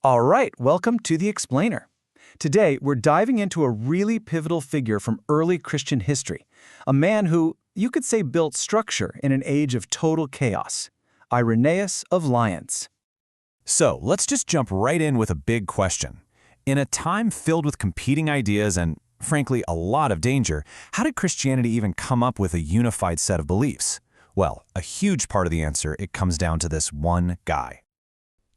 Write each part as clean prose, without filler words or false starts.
All right, welcome to The Explainer. Today, we're diving into a really pivotal figure from early Christian history, a man who, you could say, built structure in an age of total chaos, Irenaeus of Lyons. So let's just jump right in with a big question. In a time filled with competing ideas and, frankly, a lot of danger, how did Christianity even come up with a unified set of beliefs? Well, a huge part of the answer, it comes down to this one guy.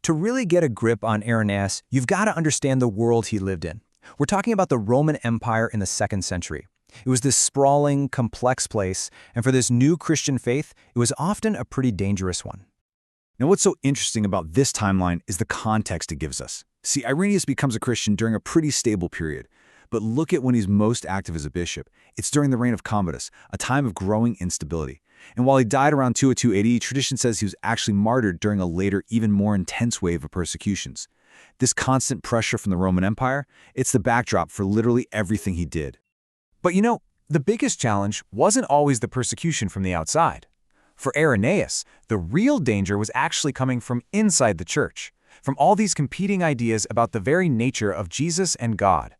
To really get a grip on Irenaeus, you've got to understand the world he lived in. We're talking about the Roman Empire in the 2nd century. It was this sprawling, complex place, and for this new Christian faith, it was often a pretty dangerous one. Now, what's so interesting about this timeline is the context it gives us. See, Irenaeus becomes a Christian during a pretty stable period. But look at when he's most active as a bishop. It's during the reign of Commodus, a time of growing instability. And while he died around 202 AD, tradition says he was actually martyred during a later, even more intense wave of persecutions. This constant pressure from the Roman Empire, it's the backdrop for literally everything he did. But the biggest challenge wasn't always the persecution from the outside. For Irenaeus, the real danger was actually coming from inside the church, from all these competing ideas about the very nature of Jesus and God.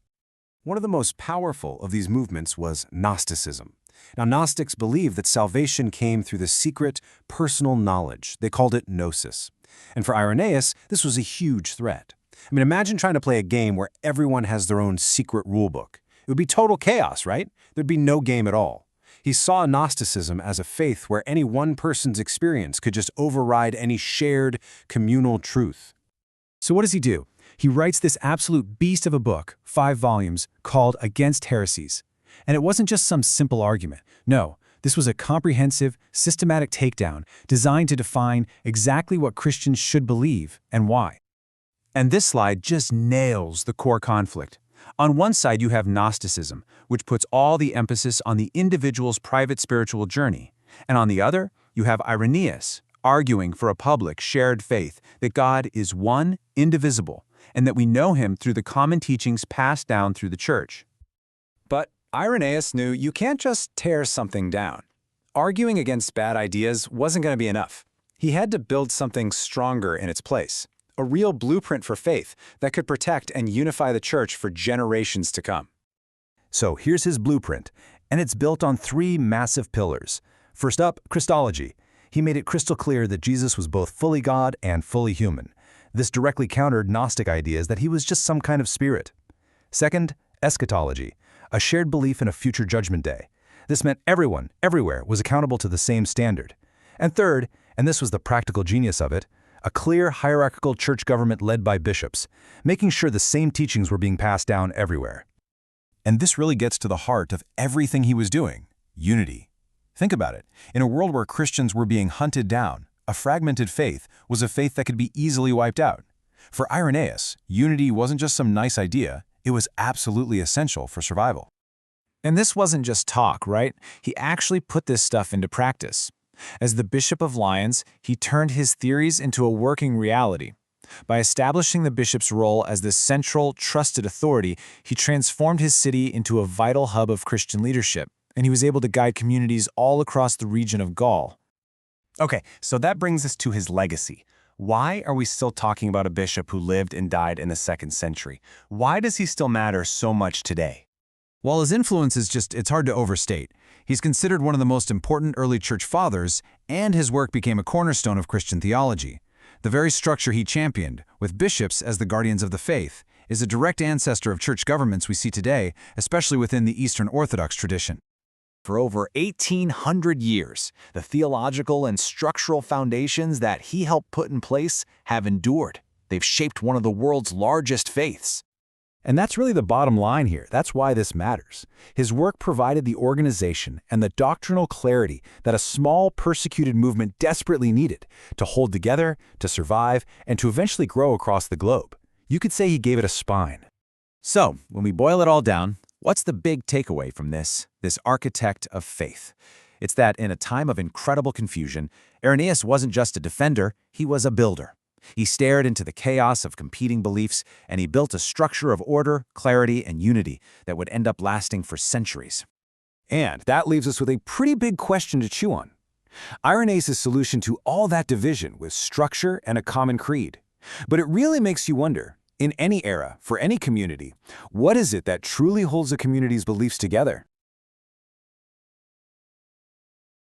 One of the most powerful of these movements was Gnosticism. Now, Gnostics believed that salvation came through the secret, personal knowledge. They called it gnosis. And for Irenaeus, this was a huge threat. I mean, imagine trying to play a game where everyone has their own secret rulebook. It would be total chaos, right? There'd be no game at all. He saw Gnosticism as a faith where any one person's experience could just override any shared, communal truth. So what does he do? He writes this absolute beast of a book, 5 volumes, called Against Heresies. And it wasn't just some simple argument. No, this was a comprehensive, systematic takedown designed to define exactly what Christians should believe and why. And this slide just nails the core conflict. On one side, you have Gnosticism, which puts all the emphasis on the individual's private spiritual journey. And on the other, you have Irenaeus, arguing for a public, shared faith that God is one, indivisible, and that we know him through the common teachings passed down through the church. But Irenaeus knew you can't just tear something down. Arguing against bad ideas wasn't going to be enough. He had to build something stronger in its place, a real blueprint for faith that could protect and unify the church for generations to come. So here's his blueprint, and it's built on 3 massive pillars. First up, Christology. He made it crystal clear that Jesus was both fully God and fully human. This directly countered Gnostic ideas that he was just some kind of spirit. Second, eschatology, a shared belief in a future judgment day. This meant everyone, everywhere, was accountable to the same standard. And third, and this was the practical genius of it, a clear hierarchical church government led by bishops, making sure the same teachings were being passed down everywhere. And this really gets to the heart of everything he was doing: unity. Think about it. In a world where Christians were being hunted down, a fragmented faith was a faith that could be easily wiped out. For Irenaeus, unity wasn't just some nice idea, it was absolutely essential for survival. And this wasn't just talk, right? He actually put this stuff into practice. As the Bishop of Lyons, he turned his theories into a working reality. By establishing the bishop's role as the central, trusted authority, he transformed his city into a vital hub of Christian leadership, and he was able to guide communities all across the region of Gaul. Okay, so that brings us to his legacy. Why are we still talking about a bishop who lived and died in the 2nd century? Why does he still matter so much today? While his influence it's hard to overstate. He's considered one of the most important early church fathers, and his work became a cornerstone of Christian theology. The very structure he championed, with bishops as the guardians of the faith, is a direct ancestor of church governments we see today, especially within the Eastern Orthodox tradition. For over 1,800 years, the theological and structural foundations that he helped put in place have endured. They've shaped one of the world's largest faiths. And that's really the bottom line here. That's why this matters. His work provided the organization and the doctrinal clarity that a small, persecuted movement desperately needed to hold together, to survive, and to eventually grow across the globe. You could say he gave it a spine. So, when we boil it all down, what's the big takeaway from this architect of faith? It's that in a time of incredible confusion, Irenaeus wasn't just a defender, he was a builder. He stared into the chaos of competing beliefs, and he built a structure of order, clarity, and unity that would end up lasting for centuries. And that leaves us with a pretty big question to chew on. Irenaeus' solution to all that division was structure and a common creed. But it really makes you wonder, in any era, for any community, what is it that truly holds a community's beliefs together?